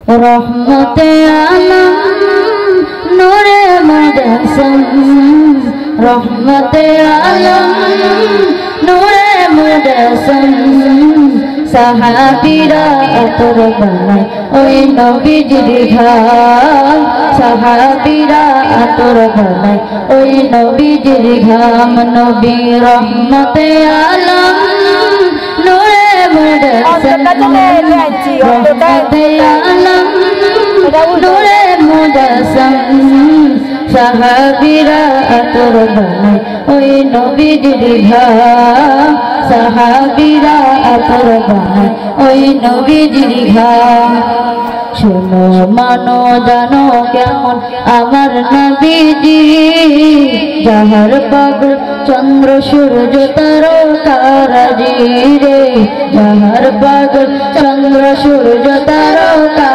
রহমতে আলম নূরে মুজাসসাম রহমতে আলম নূরে মুজাসসাম সাহাবীরা আতর বানায় ওই নবীজির ঘাম সাহাবীরা আতর বানায় ওই নবীজির ঘাম নবী রহমতে আলম নূরে মুজাসসাম রহমতে আলম নূরে মুজাসসাম সাহাবীরা আতর বানায় ওই নবীজির ঘাম সাহাবীরা আতর বানায় ওই নবীজির ঘাম শোনো মানো জানো কেমন আমার নবীজি যাহার পাগল চন্দ্র সূর্য তারকারাজি রে যাহার পাগল চন্দ্র সূর্য তারকা